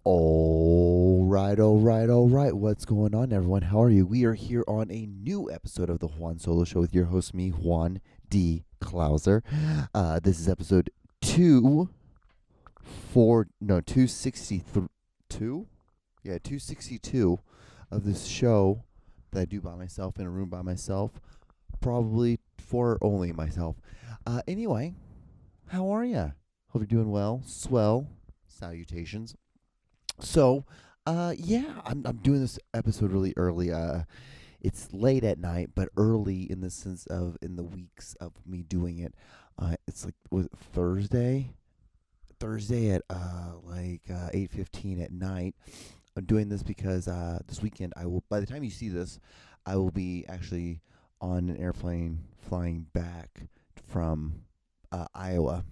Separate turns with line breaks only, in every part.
All right. What's going on, everyone? How are you? We are here on a new episode of the Juan Solo Show with your host, me, Juan D. Klauser. This is episode 262. Yeah, 262 of this show that I do by myself in a room by myself, probably for only myself. Anyway, how are ya? Hope you're doing well. Swell. Salutations. So, yeah, I'm doing this episode really early. It's late at night, but early in the sense of in the weeks of me doing it. It's like was it Thursday at 8:15 at night. I'm doing this because this weekend I will. By the time you see this, I will be actually on an airplane flying back from Iowa.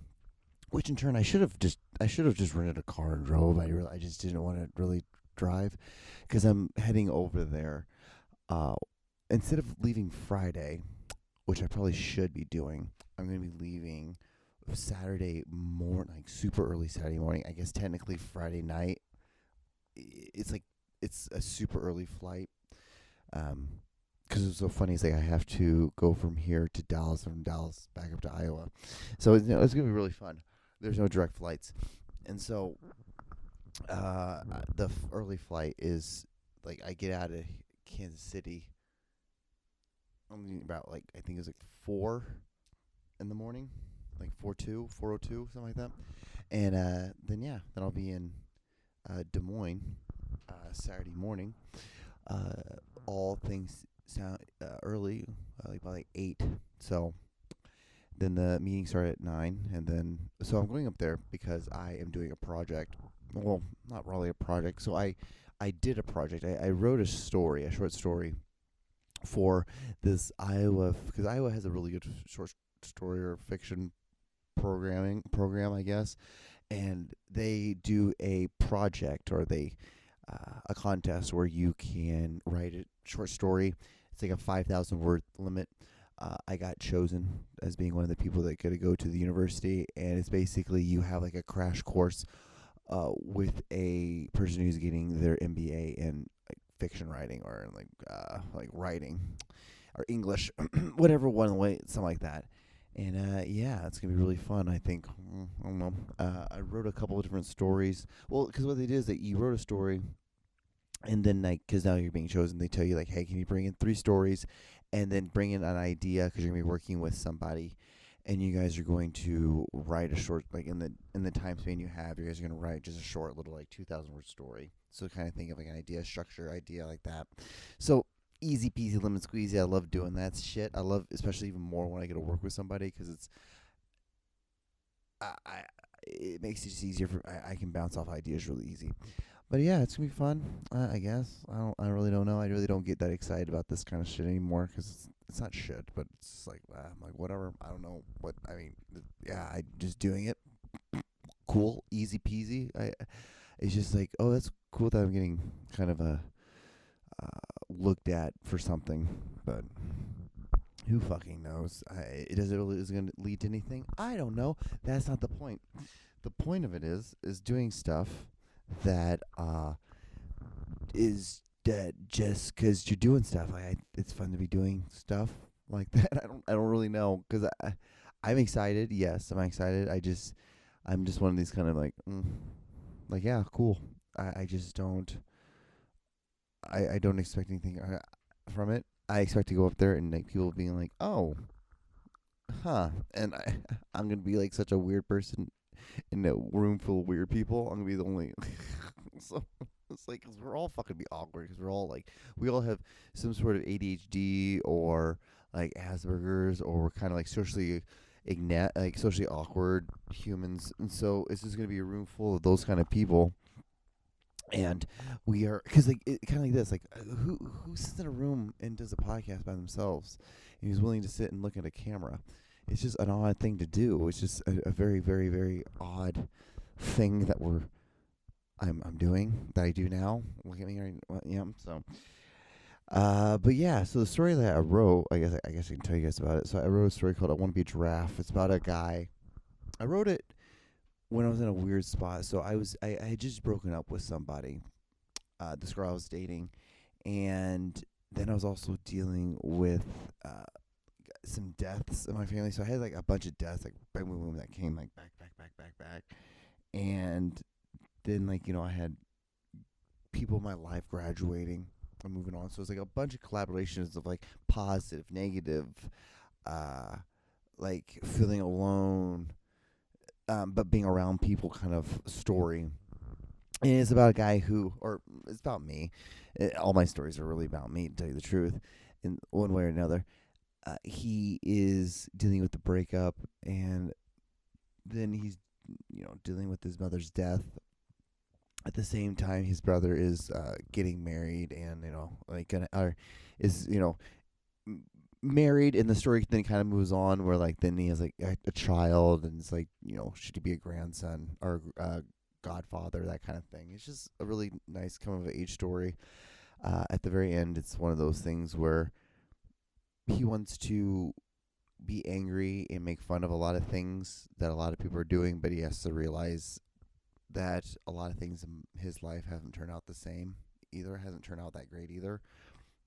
Which in turn, I should have just rented a car and drove. I just didn't want to really drive because I'm heading over there. Instead of leaving Friday, which I probably should be doing, I'm going to be leaving Saturday morning, like super early Saturday morning. I guess technically Friday night. It's a super early flight. Because it's so funny, it's like I have to go from here to Dallas, from Dallas back up to Iowa. So it's going to be really fun. There's no direct flights. And so the early flight is, like, I get out of Kansas City only about, like, I think it was, like, 4 in the morning. Like, 4:02, something like that. And then I'll be in Des Moines Saturday morning. All things sound early, like by like 8. So then the meeting started at 9, and then so I'm going up there because I am doing a project. Well, not really a project. So I did a project. I wrote a short story for this Iowa, because Iowa has a really good short story or fiction program, I guess, and they do a project, or a contest where you can write a short story. It's like a 5,000 word limit. I got chosen as being one of the people that get to go to the university, and it's basically you have like a crash course with a person who's getting their MBA in like fiction writing, or like writing or English, whatever one way, something like that. And it's gonna be really fun. I think. I don't know. I wrote a couple of different stories. Well, because what they did is that you wrote a story, and then, like, because now you're being chosen, they tell you, like, hey, can you bring in 3 stories, and then bring in an idea, because you're gonna be working with somebody, and you guys are going to write a short, like, in the time span you have, you guys are gonna write just a short little, like, 2,000 word story. So kind of think of like an idea, structure, idea like that. So easy peasy lemon squeezy. I love doing that shit. I love, especially even more when I get to work with somebody, because it's it makes it just easier for I can bounce off ideas really easy. But yeah, it's gonna be fun. I guess I really don't know. I really don't get that excited about this kind of shit anymore, because it's not shit, but it's like I'm like, whatever. I don't know what I mean. Yeah, I just doing it. Cool, easy peasy. It's just like, oh, that's cool that I'm getting kind of a looked at for something, but who fucking knows? Is going to lead to anything? I don't know. That's not the point. The point of it is doing stuff that is that just because you're doing stuff. It's fun to be doing stuff like that. I don't really know, because I'm excited. Yes, I'm excited. I'm just one of these kind of like, yeah, cool. I just don't. I don't expect anything from it. I expect to go up there and like people being like, "Oh, huh," and I'm gonna be like such a weird person in a room full of weird people. I'm gonna be the only. So it's like, 'cause we're all fucking be awkward, because we all have some sort of ADHD or like Asperger's, or we're kind of like socially awkward humans, and so it's just gonna be a room full of those kind of people. And we are, because like kind of like this, like who sits in a room and does a podcast by themselves, and who's willing to sit and look at a camera? It's just an odd thing to do. It's just a very, very, very odd thing that I'm doing, that I do now. Look at me, right? Well, yeah. So, but yeah. So the story that I wrote, I guess I can tell you guys about it. So I wrote a story called "I Want to Be a Giraffe." It's about a guy. I wrote it when I was in a weird spot. So I had just broken up with somebody, this girl I was dating, and then I was also dealing with some deaths in my family. So I had like a bunch of deaths, like boom, boom, boom, that came like back, and then like I had people in my life graduating and moving on. So it's like a bunch of collaborations of like positive, negative, uh, like feeling alone, but being around people kind of story. And it's about a guy or it's about me. All my stories are really about me, to tell you the truth, in one way or another. He is dealing with the breakup, and then he's, dealing with his mother's death. At the same time, his brother is getting married, and is married, and the story then kind of moves on where like then he has like a child, and it's like should he be a grandson or godfather, that kind of thing. It's just a really nice coming of age story. At the very end, it's one of those things where he wants to be angry and make fun of a lot of things that a lot of people are doing, but he has to realize that a lot of things in his life haven't turned out the same either, hasn't turned out that great either.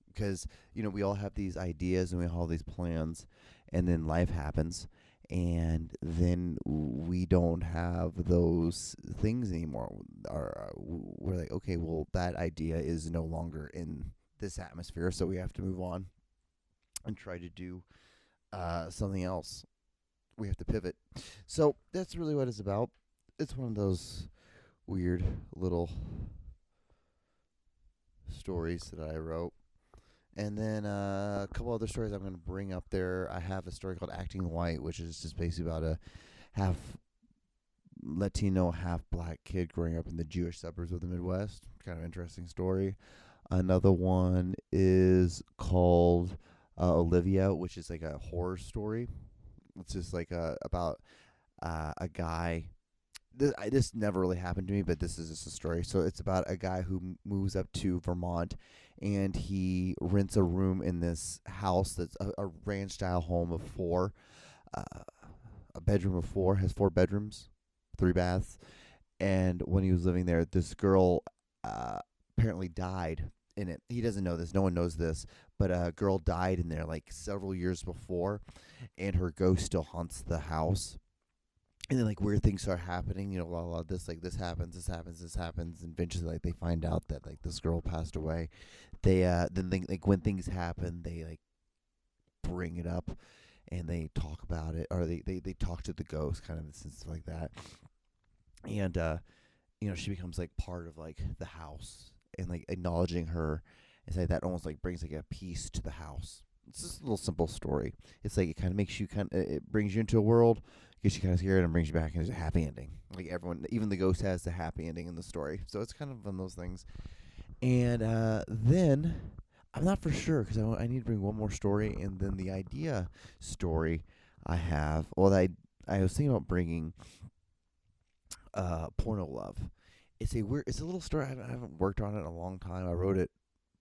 Because, we all have these ideas and we all have these plans, and then life happens, and then we don't have those things anymore. We're like, okay, well, that idea is no longer in this atmosphere, so we have to move on and try to do something else. We have to pivot. So that's really what it's about. It's one of those weird little stories that I wrote. And then a couple other stories I'm going to bring up there. I have a story called Acting White, which is just basically about a half Latino, half black kid growing up in the Jewish suburbs of the Midwest. Kind of interesting story. Another one is called Olivia, which is like a horror story. It's just like about a guy. This never really happened to me, but this is just a story. So it's about a guy who moves up to Vermont, and he rents a room in this house that's a ranch-style home of four, a bedroom of four, has 4 bedrooms, 3 baths. And when he was living there, this girl apparently died in it. He doesn't know this. No one knows this. But a girl died in there like several years before, and her ghost still haunts the house. And then like weird things start happening, this happens, and eventually like they find out that like this girl passed away. Like when things happen, they like bring it up and they talk about it, or they talk to the ghost, kind of in a sense like that. And she becomes like part of like the house, and like acknowledging her, it's like that almost like brings like a peace to the house. It's just a little simple story. It's like it kind of makes you it brings you into a world, gets you kind of scared, and brings you back, and there's a happy ending. Like everyone, even the ghost has the happy ending in the story. So it's kind of one of those things. And then I'm not for sure because I need to bring one more story, and then the idea story I have. Well, I was thinking about bringing Porno Love. It's a little story. I haven't worked on it in a long time. I wrote it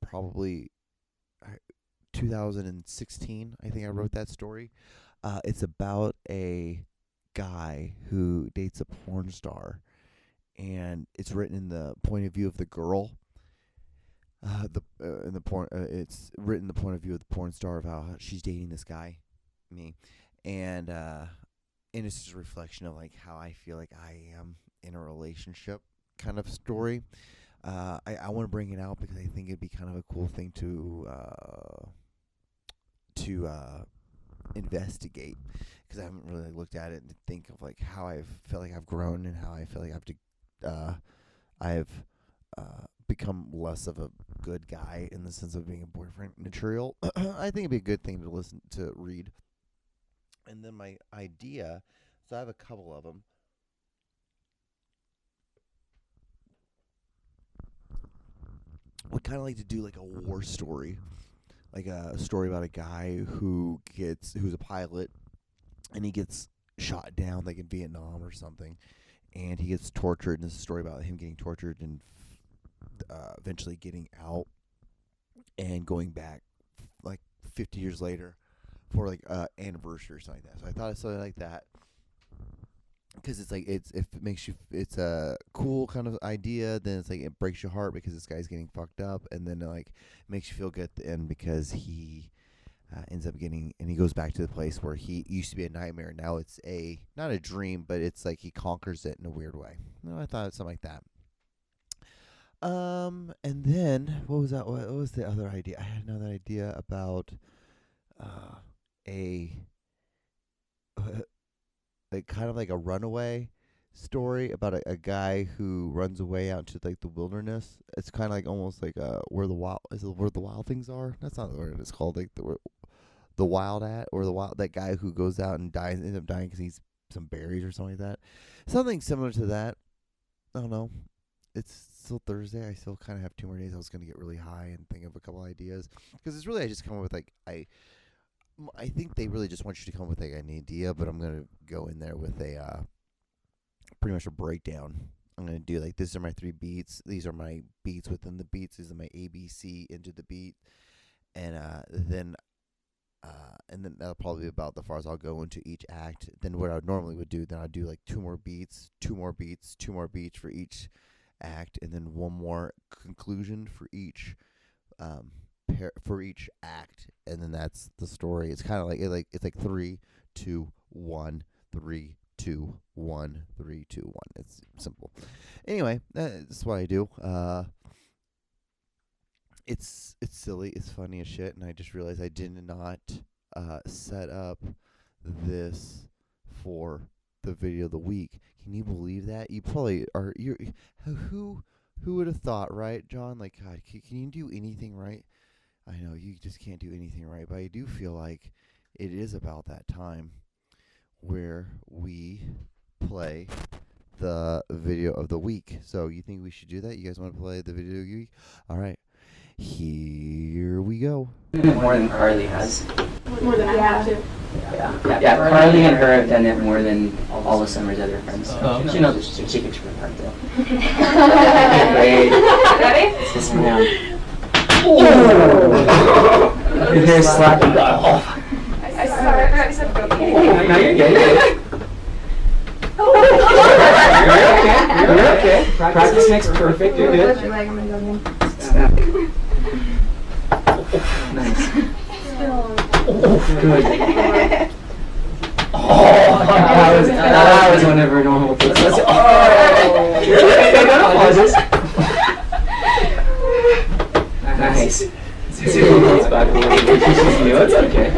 probably 2016, I think I wrote that story. It's about a guy who dates a porn star, and it's written in the point of view of the girl. It's written in the point of view of the porn star of how she's dating this guy, me, and it's just a reflection of like how I feel like I am in a relationship kind of story. I want to bring it out because I think it'd be kind of a cool thing to investigate, because I haven't really looked at it and think of like how I feel like I've grown and how I feel like I've become less of a good guy in the sense of being a boyfriend material. I think it'd be a good thing to read. And then my idea, so I have a couple of them. Would kind of like to do like a war story, like a story about a guy who's a pilot, and he gets shot down like in Vietnam or something, and he gets tortured. And it's a story about him getting tortured and eventually getting out and going back like 50 years later for like anniversary or something like that. So I thought of something like that. because it's like if it makes you, it's a cool kind of idea. Then it's like it breaks your heart because this guy's getting fucked up, and then it like makes you feel good at the end because he ends up getting, and he goes back to the place where he used to be a nightmare. Now it's a not a dream, but it's like he conquers it in a weird way. No, I thought it was something like that. And then what was that? What was the other idea? I had another idea about a like kind of like a runaway story about a guy who runs away out to like the wilderness. It's kind of like almost like where the wild is it where the wild things are. That's not the word it's called. Like the wild at or the wild that guy who goes out and dies ends up dying because he's some berries or something like that. Something similar to that. I don't know. It's still Thursday. I still kind of have 2 more days. I was gonna get really high and think of a couple ideas because it's really I just come up with like I think they really just want you to come up with like an idea, but I'm gonna go in there with a pretty much a breakdown. I'm gonna do like these are my 3 beats. These are my beats within the beats. These are my ABC into the beat, and then that'll probably be about the far as I'll go into each act. Then what I normally would do, then I'd do like 2 more beats, 2 more beats, 2 more beats for each act, and then 1 more conclusion for each for each act, and then that's the story. It's kind of like it's like 3, 2, 1, 3, 2, 1, 3, 2, 1. It's simple. Anyway, that's what I do. It's silly. It's funny as shit, and I just realized I did not set up this for the video of the week. Can you believe that? You probably are. Who would have thought, right, John? Like, God, can you do anything right? I know you just can't do anything right, but I do feel like it is about that time where we play the video of the week. So you think we should do that? You guys want to play the video of the week? All right. Here we go.
More than Carly has.
More than I have to.
Yeah, Carly and her have done it more than all of Summer's other friends. So she knows she can screw hard though. Wait.
Ready?
Let's sit down. Oh! Your hair slapping. Oh.
I said go.
No, you're good. You're okay. Practice makes perfect. You're good. Nice. Good. That was whenever normal kids. Oh! Pauses. Nice. It's back a little bit. She's new. It's okay.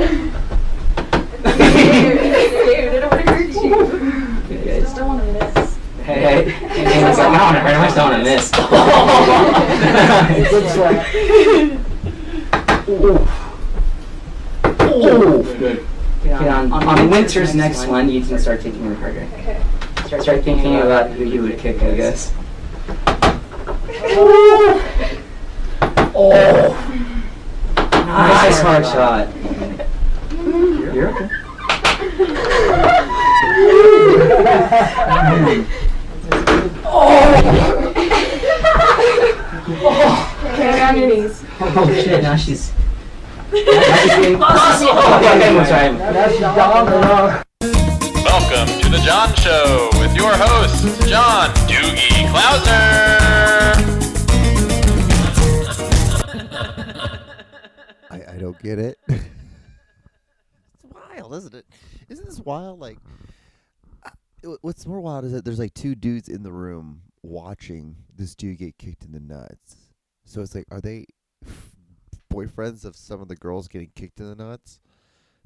I don't want to hurt you. I just don't want to miss.
Hey. I don't want to hurt him. I just don't want to miss. Good slap. Good. Okay, on Winter's next one, you can start thinking harder.
Okay.
Start thinking about who you would kick, I guess. Oh! Nice hard shot. You're okay.
Okay, on your knees.
Oh shit, now she's getting okay,
Welcome to the John Show with your host, John Doogie Klausner.
I don't get it. It's wild, isn't it? Isn't this wild? Like, what's more wild is that there's like 2 dudes in the room watching this dude get kicked in the nuts. So it's like, are they boyfriends of some of the girls getting kicked in the nuts?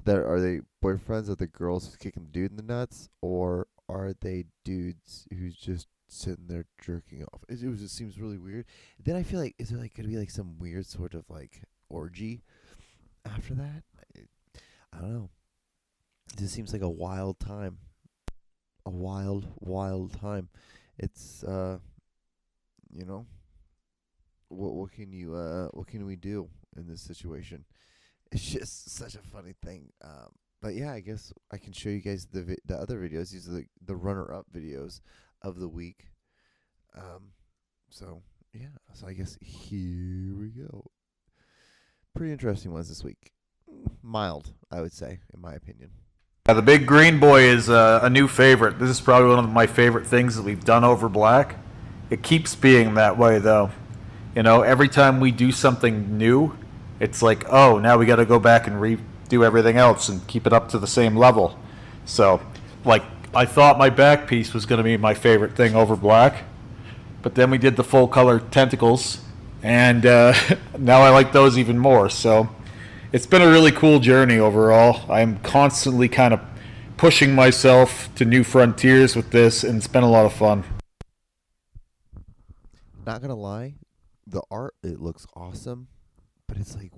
Are they boyfriends of the girls who's kicking the dude in the nuts, or are they dudes who's just sitting there jerking off? It just seems really weird. Then I feel like, is there like gonna be like some weird sort of like orgy after that? I don't know. It just seems like a wild time. A wild time. It's you know, what can we do in this situation? It's just such a funny thing. But yeah, I guess I can show you guys the other videos. These are the runner-up videos of the week. So yeah, so I guess here we go. Pretty interesting ones this week. Mild, I would say, in my opinion.
The Big Green Boy is a new favorite. This is probably one of my favorite things that we've done over Black. It keeps being that way, though. You know, every time we do something new, it's like, oh, now we got to go back and redo everything else and keep it up to the same level. So, like, I thought my back piece was going to be my favorite thing over Black, but then we did the full color tentacles, and now I like those even more. So it's been a really cool journey overall. I'm constantly kind of pushing myself to new frontiers with this, and it's been a lot of fun.
Not gonna lie, the art, it looks awesome, but it's like,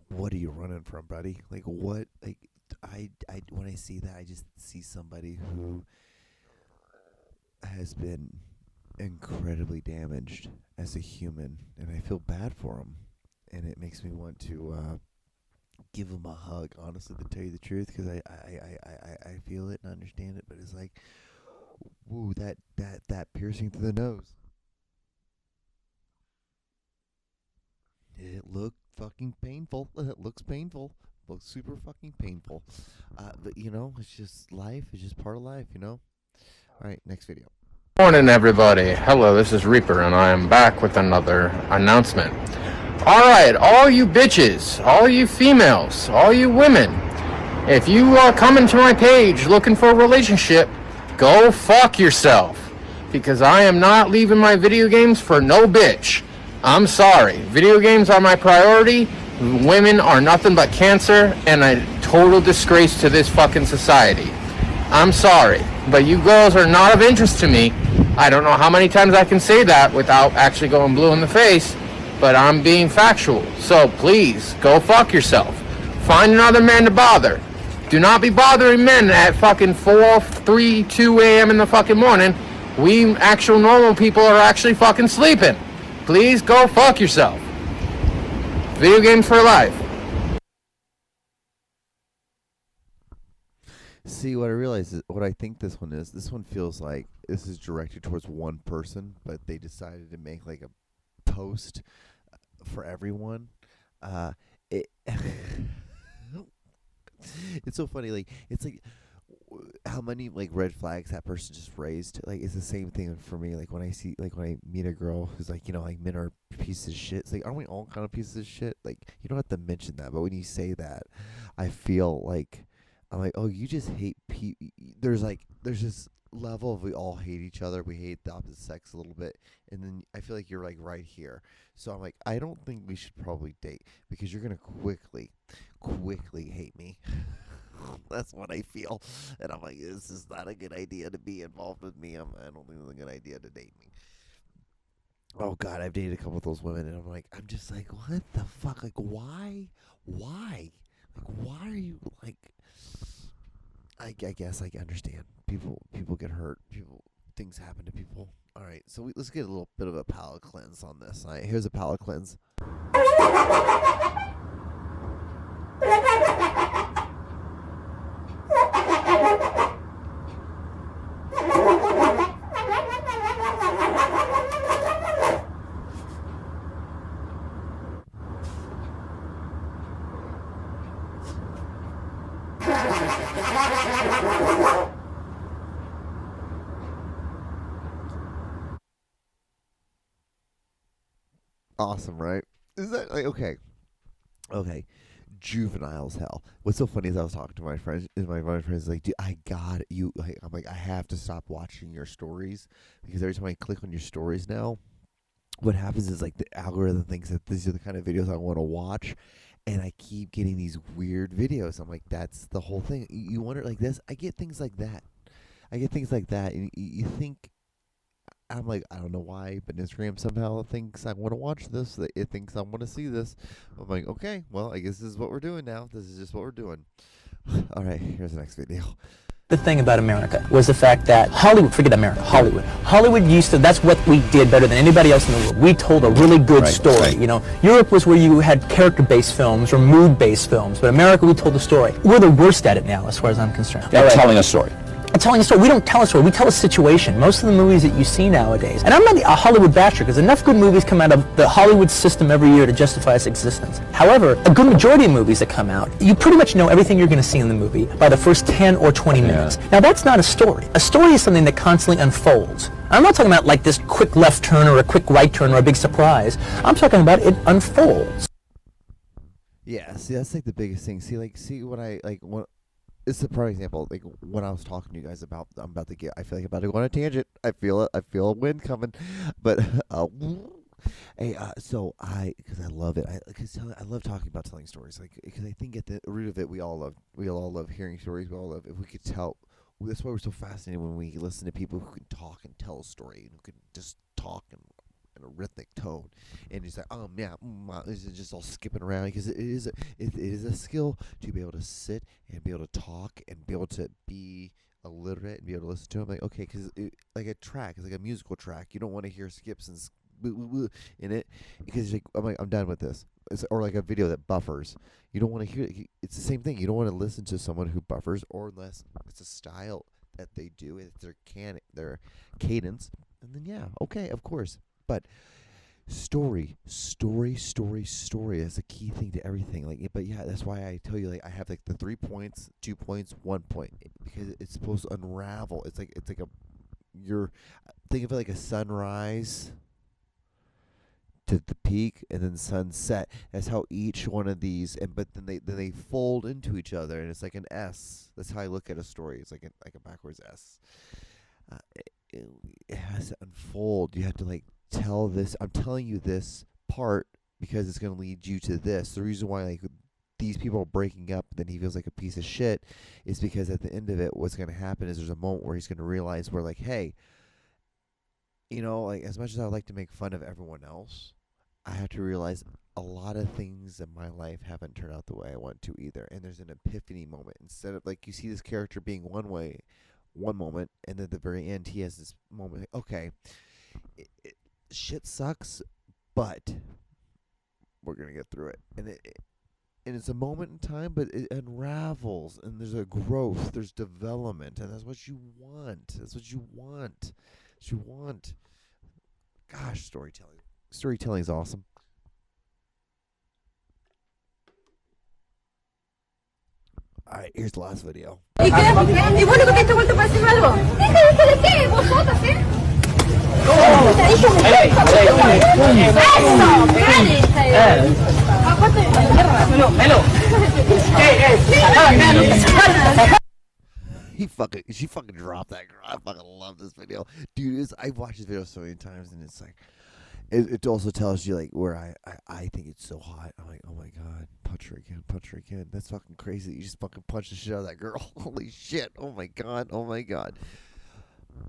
what are you running from, buddy? Like, what? Like, I when I see that, I just see somebody who has been incredibly damaged as a human, and I feel bad for him, and it makes me want to give him a hug, honestly, to tell you the truth, because I feel it and understand it, but it's like, woo, that piercing through the nose. It looked fucking painful. It looks painful. Looks super fucking painful. But, you know, it's just life. It's just part of life, you know? All right, next video.
Morning, everybody. Hello, this is Reaper, and I am back with another announcement. All right, all you bitches, all you females, all you women, if you are coming to my page looking for a relationship, go fuck yourself, because I am not leaving my video games for no bitch. I'm sorry. Video games are my priority. Women are nothing but cancer and a total disgrace to this fucking society. I'm sorry, but you girls are not of interest to me. I don't know how many times I can say that without actually going blue in the face, but I'm being factual. So please, go fuck yourself. Find another man to bother. Do not be bothering men at fucking 4, 3, 2 a.m. in the fucking morning. We actual normal people are actually fucking sleeping. Please go fuck yourself. Video games for life.
See, what I realize is, what I think this one is, this one feels like this is directed towards one person, but they decided to make like a post for everyone. It's so funny. Like, it's like how many like red flags that person just raised. Like, it's the same thing for me. Like, when I see, like, when I meet a girl who's like, you know, like, men are pieces of shit. It's like, aren't we all kind of pieces of shit? Like, you don't have to mention that, but when you say that, I feel like I'm like, oh, you just hate people. There's this level of we all hate each other. We hate the opposite sex a little bit, and then I feel like you're like right here. So I'm like, I don't think we should probably date, because you're gonna quickly hate me. That's what I feel, and I'm like, this is not a good idea to be involved with me. I don't think it's a good idea to date me. Oh God, I've dated a couple of those women, and I'm just like, what the fuck? Like, why? Like, why are you like? I guess I understand. People get hurt. Things happen to people. All right, so let's get a little bit of a palate cleanse on this. All right, here's a palate cleanse. Awesome, right? Is that like okay? Juvenile as hell. What's so funny is I was talking to my friends, and my friends like, dude, I got you. Like, I'm like, I have to stop watching your stories, because every time I click on your stories now, what happens is like the algorithm thinks that these are the kind of videos I want to watch, and I keep getting these weird videos. I'm like, that's the whole thing. You wonder like this. I get things like that. And you think. I'm like, I don't know why, but Instagram somehow thinks I want to watch this. It thinks I want to see this. I'm like, okay, well, I guess this is what we're doing now. This is just what we're doing. All right, here's the next video.
The thing about America was the fact that Hollywood, forget America, Hollywood used to, that's what we did better than anybody else in the world. We told a really good story, right. You know. Europe was where you had character-based films or mood-based films, but America, we told the story. We're the worst at it now, as far as I'm concerned.
Telling a story.
telling a story. We don't tell a story. We tell a situation. Most of the movies that you see nowadays, and I'm not a Hollywood basher because enough good movies come out of the Hollywood system every year to justify its existence. However, a good majority of movies that come out, you pretty much know everything you're going to see in the movie by the first 10 or 20 minutes. Now that's not a story. A story is something that constantly unfolds. I'm not talking about like this quick left turn or a quick right turn or a big surprise. I'm talking about it unfolds.
Yeah, see, that's like the biggest thing. See what I like. What it's a prime example. Like when I was talking to you guys about, I feel like I'm about to go on a tangent. I feel it. I feel a wind coming. But hey, so because I love it. I love talking about telling stories. Like because I think at the root of it, we all love hearing stories. We all love if we could tell. That's why we're so fascinated when we listen to people who can talk and tell a story and who can just talk in a rhythmic tone, and it's like, yeah, it's just all skipping around because it is a skill to be able to sit and be able to talk and be able to be illiterate and be able to listen to them. Like, okay, because like a track is like a musical track. You don't want to hear skips and in it because I'm done with this. Or like a video that buffers. You don't want to hear it. It's the same thing. You don't want to listen to someone who buffers, or unless it's a style that they do. It's their cadence, and then yeah, okay, of course. But story is a key thing to everything. Like, but yeah, that's why I tell you, like, I have like the 3 points, 2 points, 1 point, because it's supposed to unravel. It's like think of it like a sunrise to the peak and then sunset. That's how each one of these, but then they fold into each other, and it's like an S. That's how I look at a story. It's like a backwards S. It has to unfold. You have to like tell this. I'm telling you this part because it's going to lead you to this. The reason why like these people are breaking up, then he feels like a piece of shit, is because at the end of it, what's going to happen is there's a moment where he's going to realize we're like, hey, like as much as I would like to make fun of everyone else, I have to realize a lot of things in my life haven't turned out the way I want to either. And there's an epiphany moment. Instead of like you see this character being one way, one moment, and then at the very end he has this moment. Like, okay, shit sucks, but we're gonna get through it. And it's a moment in time, but it unravels, and there's a growth, there's development, and that's what you want. That's what you want. That's what you want. Gosh, storytelling. Storytelling is awesome. Alright, here's the last video.
¿Y qué? ¿Y bueno que te he vuelto para decirme algo? Dije, ¿de qué? ¿Vosotros qué? Te dije,
She fucking dropped that girl. I fucking love this video. Dude, I've watched this video so many times, and it's like, it also tells you, like, where I think it's so hot. I'm like, oh my god, punch her again. That's fucking crazy. You just fucking punched the shit out of that girl. Holy shit. Oh my god.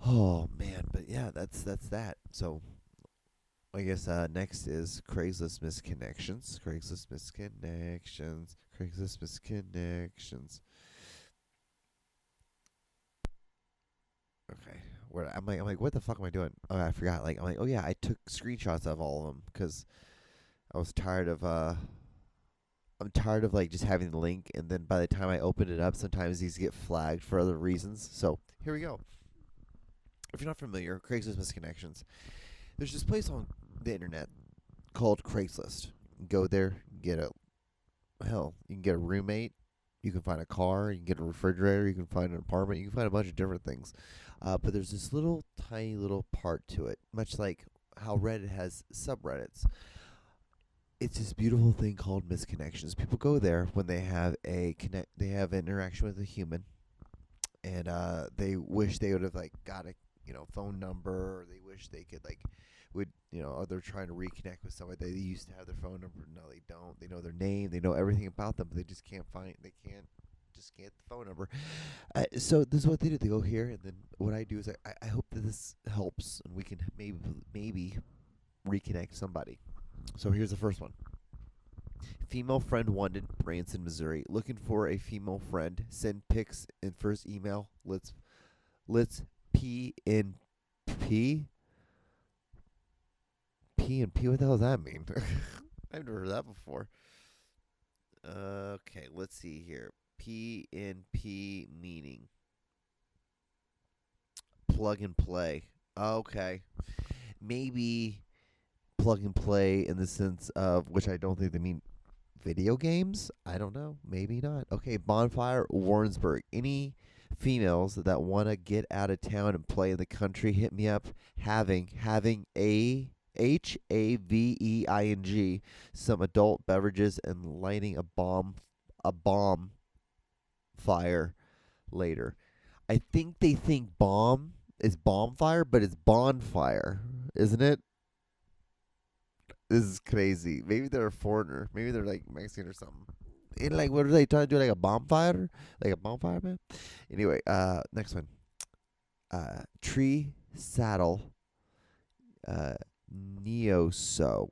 Oh man, but yeah, that's that. So, I guess next is Craigslist misconnections. Okay. I'm like, what the fuck am I doing? Oh, I forgot. Like, I'm like, oh yeah, I took screenshots of all of them because I was tired of I'm tired of like just having the link, and then by the time I open it up, sometimes these get flagged for other reasons. So here we go. If you're not familiar, Craigslist misconnections. There's this place on the internet called Craigslist. Go there, you can get a roommate. You can find a car, you can get a refrigerator, you can find an apartment, you can find a bunch of different things. But there's this tiny little part to it, much like how Reddit has subreddits. It's this beautiful thing called misconnections. People go there when they have they have an interaction with a human, and they wish they would have like got a phone number, or they wish they could or they're trying to reconnect with somebody. They used to have their phone number. No, they don't. They know their name. They know everything about them, but they just can't get the phone number. So this is what they do. They go here, and then what I do is I hope that this helps, and we can maybe reconnect somebody. So here's the first one. Female friend wanted, Branson, Missouri. Looking for a female friend. Send pics in first email. Let's P in P. P and P, what the hell does that mean? I've never heard that before. Okay, let's see here. P and P meaning. plug and play. Okay. Maybe plug and play in the sense of, which I don't think they mean video games. I don't know. Maybe not. Okay, Bonfire, Warrensburg. Any females that want to get out of town and play in the country, hit me up. Having a HAVEING, some adult beverages, and lighting a bomb fire later. I think they think bomb is bonfire, but it's bonfire, isn't it? This is crazy. Maybe they're a foreigner. Maybe they're like Mexican or something. And like, what are they trying to do? Like a bonfire? Like a bonfire, man? Anyway, next one. Tree saddle. Neo show.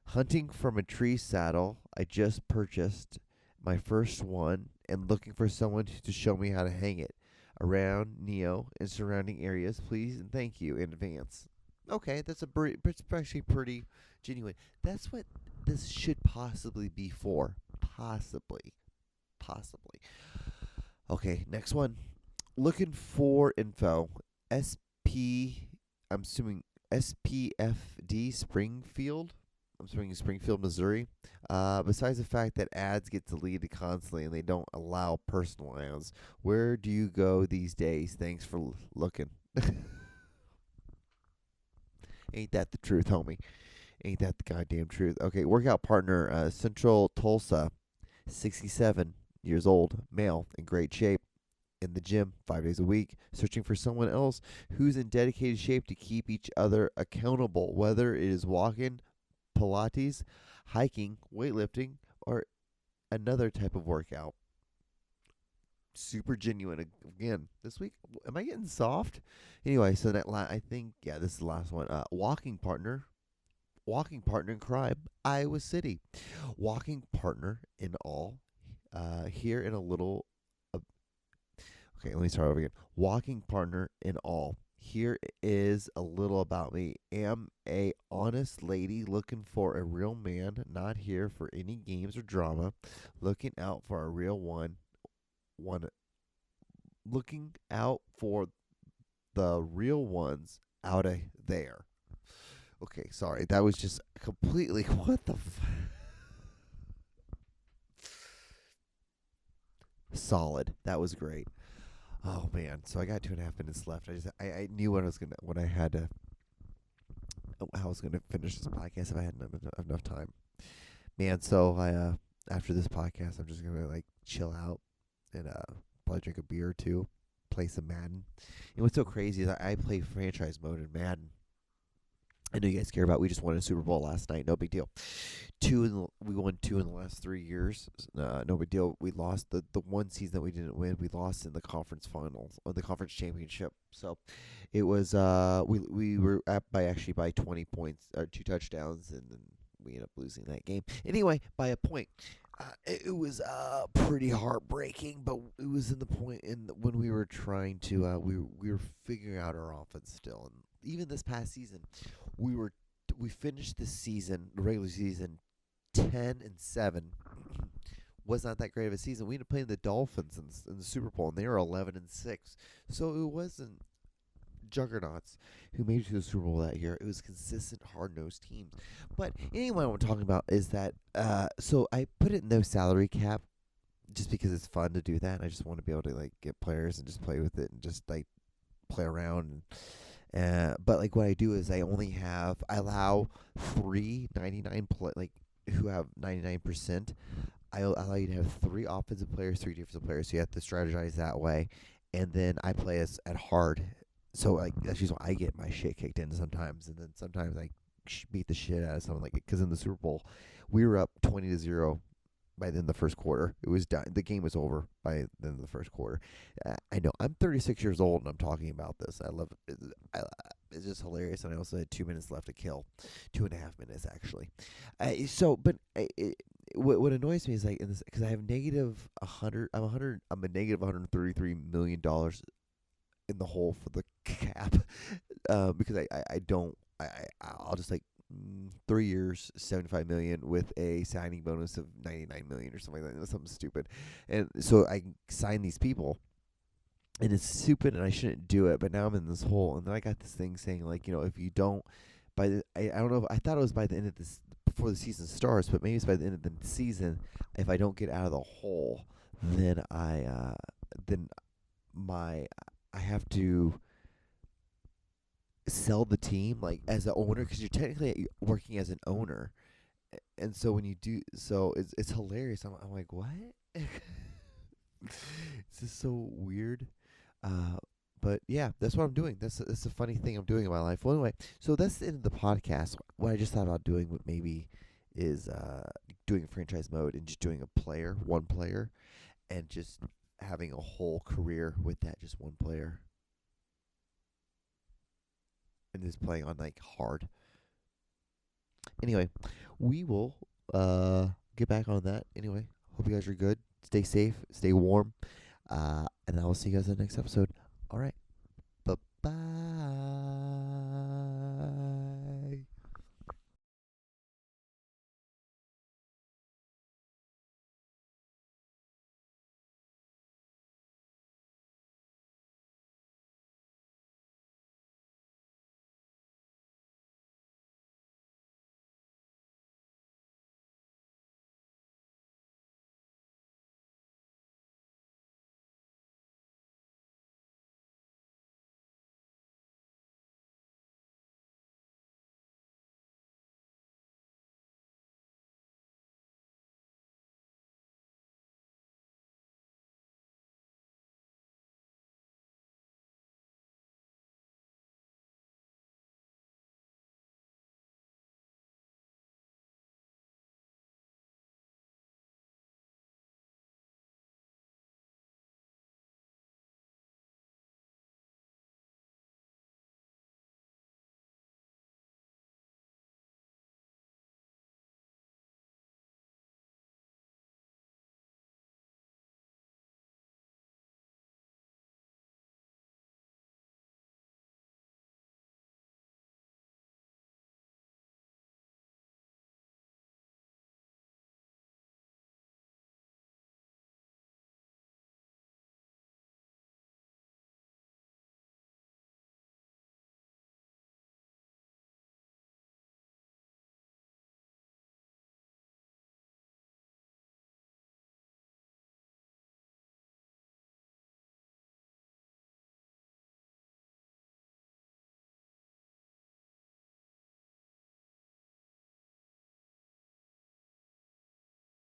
Hunting from a tree saddle. I just purchased my first one and looking for someone to show me how to hang it around Neo and surrounding areas. Please and thank you in advance. Okay, that's it's actually pretty genuine. That's what this should possibly be for. Possibly. Okay, next one. Looking for info. I'm assuming SPFD Springfield. I'm assuming Springfield, Missouri. Besides the fact that ads get deleted constantly and they don't allow personal ads, where do you go these days? Thanks for looking. Ain't that the truth, homie? Ain't that the goddamn truth? Okay, workout partner, Central Tulsa, 67 years old, male, in great shape, in the gym 5 days a week, searching for someone else who's in dedicated shape to keep each other accountable, whether it is walking, Pilates, hiking, weightlifting, or another type of workout. Super genuine. Again, this week, am I getting soft? Anyway, so that I think, yeah, this is the last one. Walking partner in crime, Iowa City. Walking partner in all. Here in a little. Okay, let me start over again. Walking partner in all. Here is a little about me. Am a honest lady looking for a real man, not here for any games or drama. Looking out for a real one. Looking out for the real ones out of there. Okay, sorry. That was just completely what the solid. That was great. Oh man, so I got 2.5 minutes left. I knew what I had to how I was gonna finish this podcast if I had enough time. Man, so I after this podcast I'm just gonna like chill out and probably drink a beer or two, play some Madden. And what's so crazy is I play franchise mode in Madden. I know you guys care about. We just won a Super Bowl last night. No big deal. We won 2 in the last 3 years. No big deal. We lost the one season that we didn't win. We lost in the conference finals or the conference championship. So it was we were up by 20 points or 2 touchdowns, and then we ended up losing that game. Anyway, by a point. It was pretty heartbreaking, but it was in the point when we were trying to we were figuring out our offense still, and even this past season, we finished the season, the regular season, 10-7. Was not that great of a season. We ended up playing the Dolphins in the Super Bowl, and they were 11-6. So it wasn't juggernauts who made it to the Super Bowl that year. It was consistent, hard-nosed teams. But anyway, what I'm talking about is that so I put it in no salary cap just because it's fun to do that. I just want to be able to like get players and just play with it and just like play around. But like what I do is I allow 3 99 who have 99%. I allow you to have 3 offensive players, 3 defensive players. So you have to strategize that way, and then I play us at hard. So like that's just why I get my shit kicked in sometimes, and then sometimes I beat the shit out of someone. Like because in the Super Bowl, we were up 20-0 by the end of the first quarter. It was done. The game was over by the end of the first quarter. I know I'm 36 years old and I'm talking about this. I love it. It's just hilarious. And I also had 2 minutes left to kill, 2.5 minutes actually. What annoys me is like because I have negative 100. I'm a negative 133 million dollars in the hole for the cap because I'll just like 3 years, 75 million with a signing bonus of 99 million or something like that. That's something stupid. And so I sign these people and it's stupid, and I shouldn't do it. But now I'm in this hole, and then I got this thing saying like, if you don't, I don't know. I thought it was by the end of this before the season starts, but maybe it's by the end of the season. If I don't get out of the hole, then I have to sell the team like as an owner, because you're technically working as an owner. And so when you do, so it's hilarious. I'm like, what? It's just so weird. But yeah, that's what I'm doing. That's a funny thing I'm doing in my life. Well, anyway, so that's the end of the podcast. What I just thought about doing maybe is doing a franchise mode and just doing one player, and just having a whole career with that just one player, and just playing on like hard. Anyway, we will get back on that. Anyway, hope you guys are good. Stay safe, stay warm, and I will see you guys in the next episode. All right.